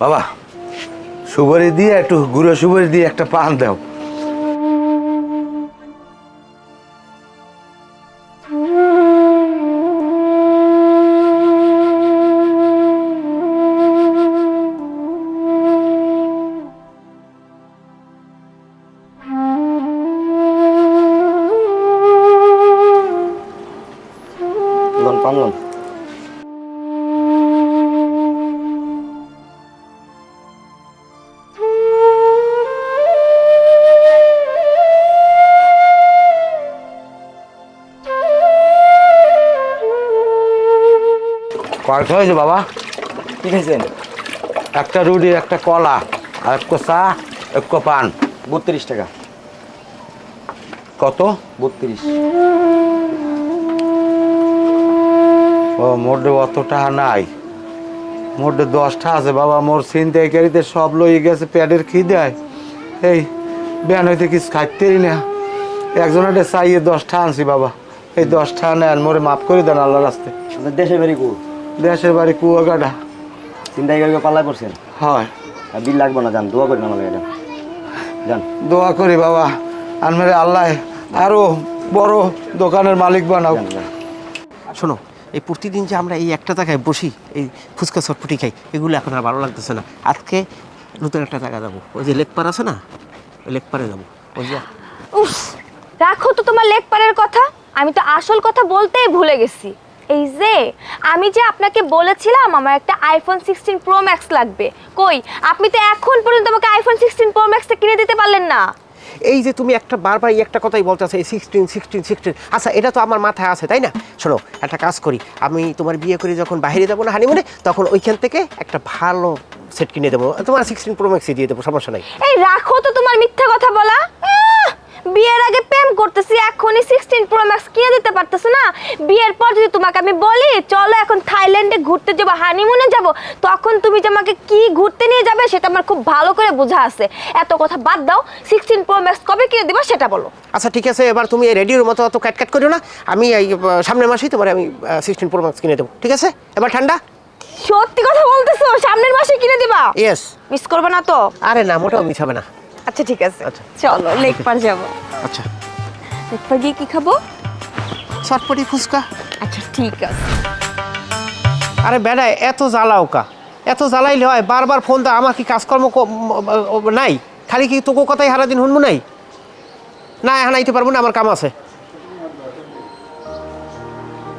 বাবা সুপারি দিয়ে একটু গুঁড়ো সুপারি দিয়ে একটা পান দাও। পানলন কয়টা হয়েছে বাবা? কি খাইছেন? একটা রুটি, একটা কলা, আর এক চা, এক পান। 32 টাকা। কত? 32। ও মোটে অত টাকা নাই, মোটে 10টা আছে বাবা। মোর ছিনতাইকারীতে সব লইয়ে গেছে, পেটের খিদায় এই ব্যান হইতে কিছু খাইতেই না। একজনের চাইয়ে 10টা আনছি বাবা, এই 10টা নেন, মোরে মাফ করে দেন আল্লাহ রাস্তে। আপনার দেশের বাড়ি কো? দেশের বাড়ি কুয়াকাটা। চিন্তাই করে পাল্লায় পড়ছেন? হয়। আর বিল লাগবে না, যান দোয়া করেন আমার এটা। যান দোয়া করি বাবা, আনমেরে আল্লাহ আরো বড় দোকানের মালিক বানাও। শোনো, এই প্রতিদিন যে আমরা এই একটা জায়গায় বসি, এই ফুচকা চটপটি খাই, এগুলো এখন আর ভালো লাগতেছে না। আজকে নতুন একটা জায়গা যাবো, ওই যে লেকপার আছে না, ওই লেকপারে যাবো। ওই যে উফ, রাখো তো তোমার লেকপারের কথা, আমি তো আসল কথা বলতেই ভুলে গেছি। এই যে আমি যে আপনাকে বলেছিলাম আমার একটা আইফোন 16 প্রো ম্যাক্স লাগবে, কই আপনি তো এখন পর্যন্ত আমাকে আইফোন 16 প্রো ম্যাক্সটা কিনে দিতে পারলেন না। এই যে তুমি একটা বারবার এই একটা কথাই বলতেছো, এই 16। আচ্ছা, এটা তো আমার মাথায় আছে, তাই না? শোনো, একটা কাজ করি, আমি তোমার বিয়ে করে যখন বাইরে যাবো না হানিমুনে, তখন ওইখান থেকে একটা ভালো সেট কিনে দেবো, তোমার 16 প্রো ম্যাক্সই দিয়ে দেবো, সমস্যা নাই। এই রাখো তো তোমার মিথ্যা কথা বলা। বিয়ের আগে প্রেম করতেছি, এখনই 16 প্রো ম্যাক্স কিনে দিতে পারতেছো না? বিয়ের পর যদি তোমাকে আমি বলি চলো এখন থাইল্যান্ডে ঘুরতে যাবো, হানিমুনে যাব, তখন তুমি যে আমাকে কি ঘুরতে নিয়ে যাবে সেটা আমার খুব ভালো করে বোঝা আছে। এত কথা বাদ দাও, 16 প্রো ম্যাক্স কবে কিনে দিবা সেটা বলো। আচ্ছা ঠিক আছে, এবার তুমি এই রেডিওর মতো অত ক্যাটক্যাট করিও না, আমি এই সামনের মাসেই তোমার আমি 16 প্রো ম্যাক্স কিনে দেবো, ঠিক আছে? এবার ঠান্ডা? সত্যি কথা বলতেছো? সামনের মাসে কিনে দিবা? ইয়েস। মিস করবে না তো? আরে না, মোটেও মিস হবে না। আচ্ছা ঠিক আছে, আচ্ছা। চলো লেকপার যাবো। আচ্ছা, লেকপার গিয়ে কি খাবো? চটপটি ফুচকা। আচ্ছা ঠিক আছে। আরে বেড়া, এত জ্বালাও কা, এত জ্বালাইলে হয়? বারবার ফোন দাও, আমার কি কাজকর্ম নাই? খালি কি তোকে কথাই সারাদিন শুনবো? নাই না, এখন আইতে পারবো না, আমার কাম আছে।